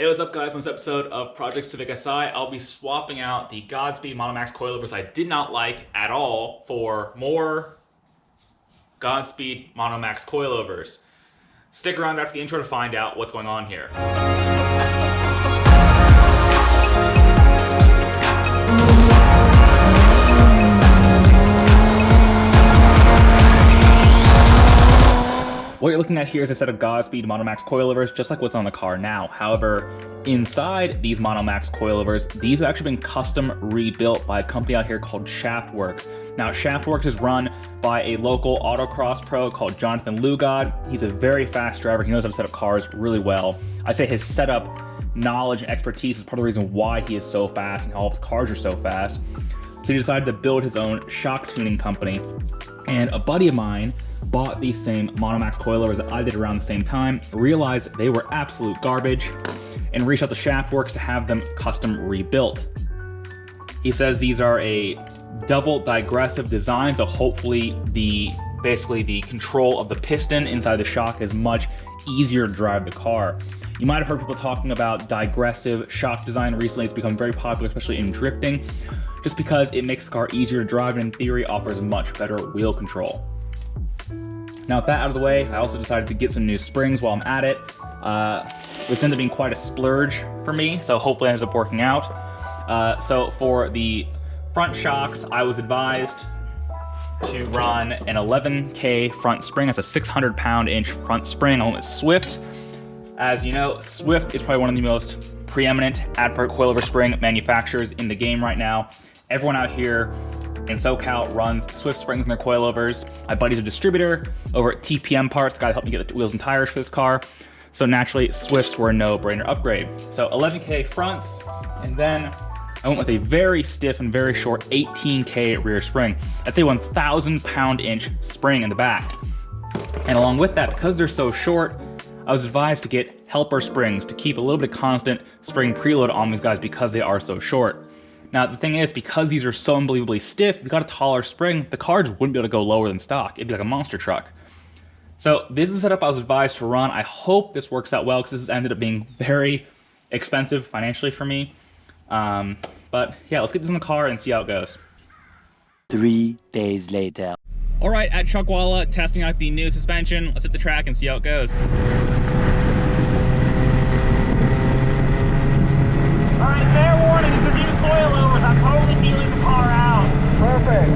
Hey, what's up guys? In this episode of Project Civic Si, I'll be swapping out the Godspeed Monomax coilovers I did not like at all for more Godspeed Monomax coilovers. Stick around after the intro to find out what's going on here. What you're looking at here is a set of Godspeed Monomax coilovers, just like what's on the car now. However, inside these Monomax coilovers, these have actually been custom rebuilt by a company out here called Shaftworks. Now, Shaftworks is run by a local autocross pro called Jonathan Lugod. He's a very fast driver. He knows how to set up cars really well. I say his setup knowledge and expertise is part of the reason why he is so fast and all of his cars are so fast. So he decided to build his own shock tuning company. And a buddy of mine bought these same Monomax coilovers that I did around the same time, realized they were absolute garbage, and reached out to Shaftworks to have them custom rebuilt. He says these are a double digressive design, so hopefully basically the control of the piston inside the shock is much easier to drive the car. You might have heard people talking about digressive shock design recently. It's become very popular, especially in drifting, just because it makes the car easier to drive and in theory offers much better wheel control. Now with that out of the way, I also decided to get some new springs while I'm at it. This ended up being quite a splurge for me, so hopefully it ends up working out. So for the front shocks, I was advised to run an 11K front spring. That's a 600 pound-inch front spring along with Swift. As you know, Swift is probably one of the most preeminent ad-part coilover spring manufacturers in the game right now. Everyone out here in SoCal runs Swift springs in their coilovers. My buddy's a distributor over at TPM Parts, the guy that helped me get the wheels and tires for this car. So naturally, Swifts were a no-brainer upgrade. So 11K fronts, and then I went with a very stiff and very short 18K rear spring. That's a 1,000 pound-inch spring in the back. And along with that, because they're so short, I was advised to get helper springs to keep a little bit of constant spring preload on these guys because they are so short. Now, the thing is, because these are so unbelievably stiff, if you got a taller spring, the car just wouldn't be able to go lower than stock. It'd be like a monster truck. So this is the setup I was advised to run. I hope this works out well because this has ended up being very expensive financially for me. But yeah, let's get this in the car and see how it goes. 3 days later. All right, at Chuckwalla, testing out the new suspension. Let's hit the track and see how it goes. All right, fair warning, these are new coilovers. I'm totally feeling the car out. Perfect.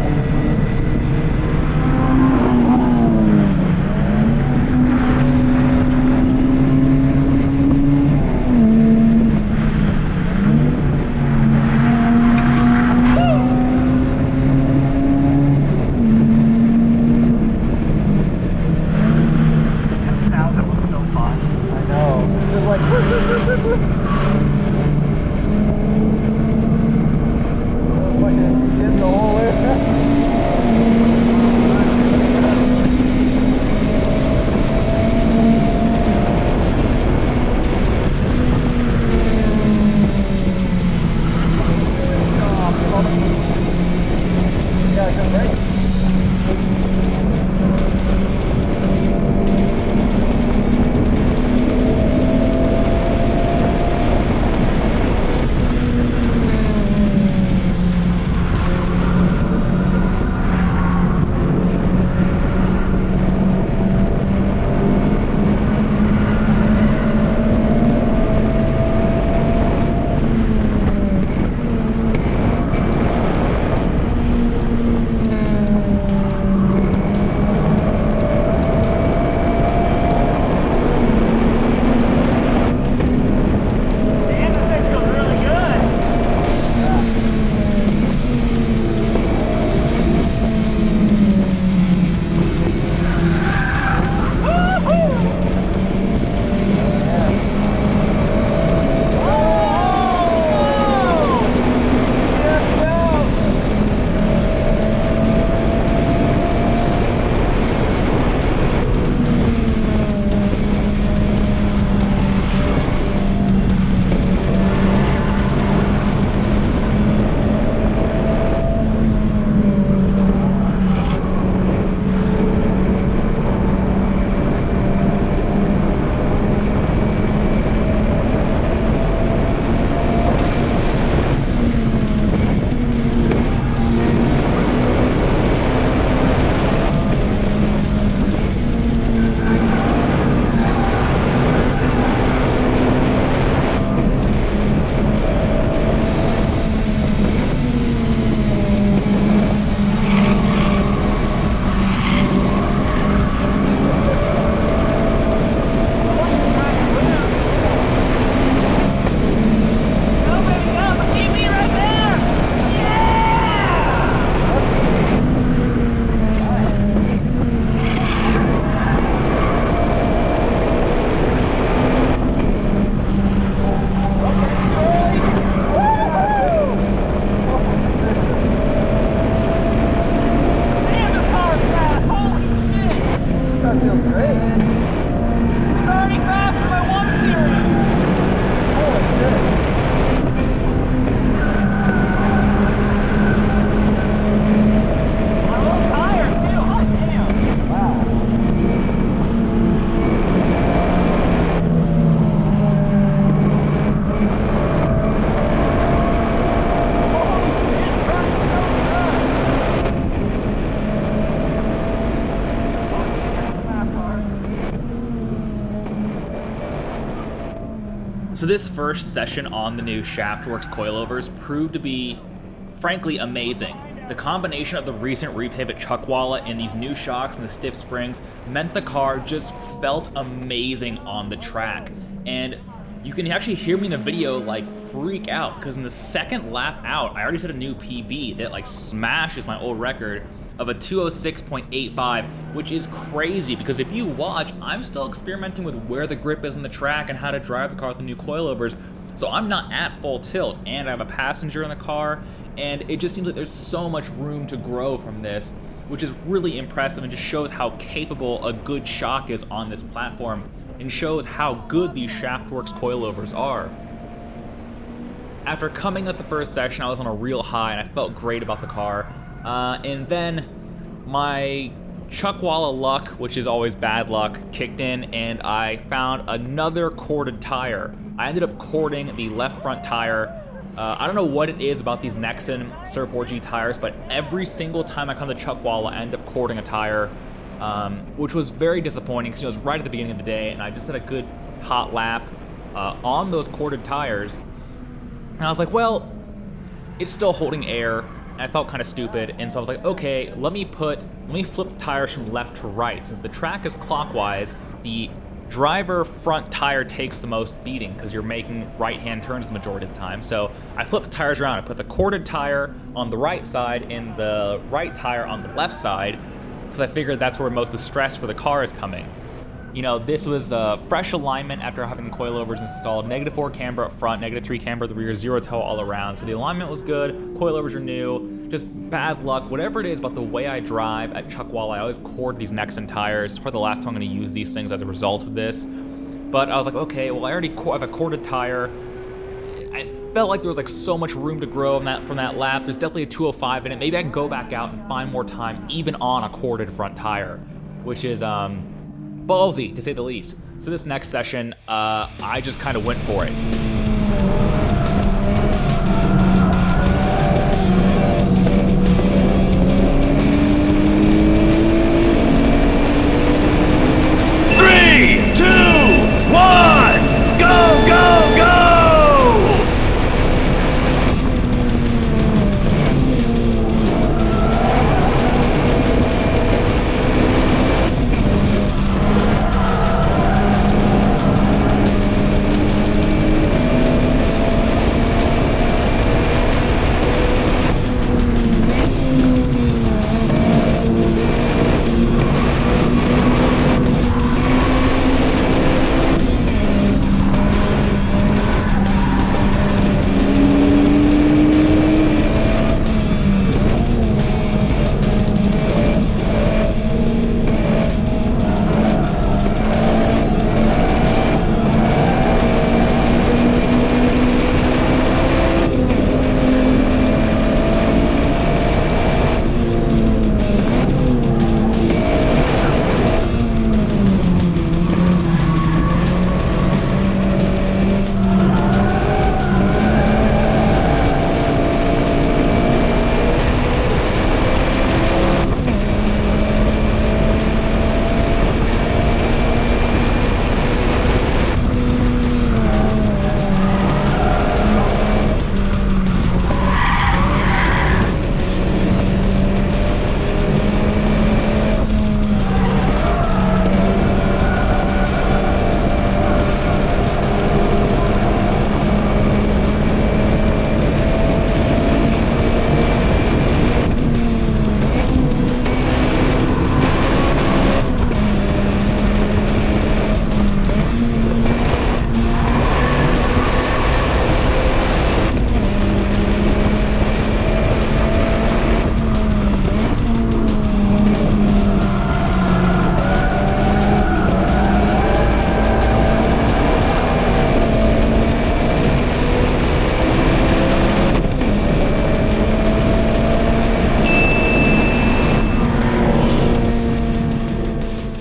So this first session on the new Shaftworks coilovers proved to be, frankly, amazing. The combination of the recent repivot Chuckwalla and these new shocks and the stiff springs meant the car just felt amazing on the track. And you can actually hear me in the video like freak out, because in the second lap out, I already set a new PB that like smashes my old record of a 206.85, which is crazy because if you watch, I'm still experimenting with where the grip is in the track and how to drive the car with the new coilovers. So I'm not at full tilt, and I have a passenger in the car, and it just seems like there's so much room to grow from this, which is really impressive and just shows how capable a good shock is on this platform and shows how good these Shaftworks coilovers are. After coming at the first session, I was on a real high and I felt great about the car. And then my Chuckwalla luck, which is always bad luck, kicked in, and I found another corded tire. I ended up cording the left front tire. I don't know what it is about these Nexen SUR4G tires, but every single time I come to Chuckwalla, I end up cording a tire, which was very disappointing because it was right at the beginning of the day, and I just had a good hot lap on those corded tires. And I was like, well, it's still holding air. And I felt kind of stupid, and so I was like, okay, let me flip the tires from left to right. Since the track is clockwise, the driver front tire takes the most beating because you're making right-hand turns the majority of the time. So I flipped the tires around. I put the corded tire on the right side and the right tire on the left side because I figured that's where most of the stress for the car is coming. You know, this was a fresh alignment after having the coilovers installed. -4 camber up front, -3 camber at the rear, 0 toe all around. So the alignment was good, coilovers are new, just bad luck. Whatever it is about the way I drive at Chuckwalla, I always cord these Nexen tires. It's probably the last time I'm gonna use these things as a result of this. But I was like, okay, well I already have a corded tire. I felt like there was like so much room to grow from that lap. There's definitely a 205 in it. Maybe I can go back out and find more time even on a corded front tire, which is, ballsy, to say the least. So this next session, I just kind of went for it.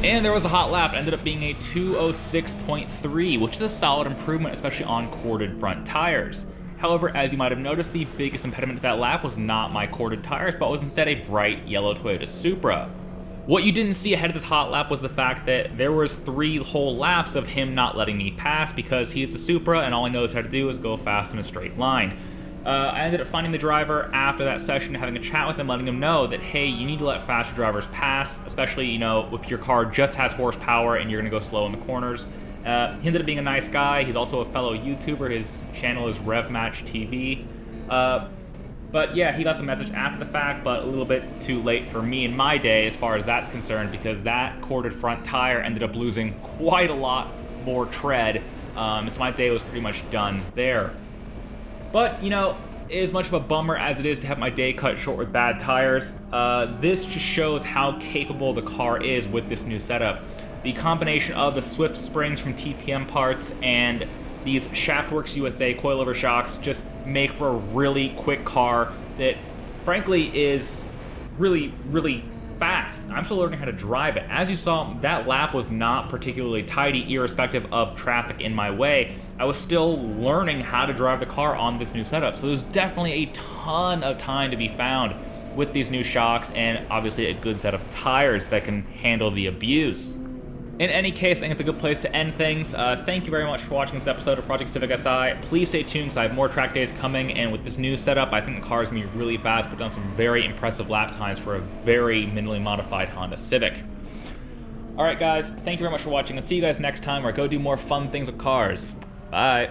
And there was a hot lap. It ended up being a 206.3, which is a solid improvement, especially on corded front tires. However, as you might have noticed, the biggest impediment to that lap was not my corded tires, but was instead a bright yellow Toyota Supra. What you didn't see ahead of this hot lap was the fact that there was 3 whole laps of him not letting me pass because he's a Supra and all he knows how to do is go fast in a straight line. I ended up finding the driver after that session, having a chat with him, letting him know that, hey, you need to let faster drivers pass, especially, you know, if your car just has horsepower and you're going to go slow in the corners. He ended up being a nice guy. He's also a fellow YouTuber. His channel is RevMatch TV. But yeah, he got the message after the fact, but a little bit too late for me in my day as far as that's concerned, because that corded front tire ended up losing quite a lot more tread, so my day was pretty much done there. But, you know, as much of a bummer as it is to have my day cut short with bad tires, this just shows how capable the car is with this new setup. The combination of the Swift springs from TPM parts and these Shaftworks USA coilover shocks just make for a really quick car that, frankly, is really, really fast. I'm still learning how to drive it. As you saw, that lap was not particularly tidy, irrespective of traffic in my way. I was still learning how to drive the car on this new setup, so there's definitely a ton of time to be found with these new shocks and obviously a good set of tires that can handle the abuse. In any case, I think it's a good place to end things. Thank you very much for watching this episode of Project Civic Si. Please stay tuned because I have more track days coming, and with this new setup, I think the car is going to be really fast, but done some very impressive lap times for a very minimally modified Honda Civic. Alright guys, thank you very much for watching. I'll see you guys next time where I go do more fun things with cars. Bye!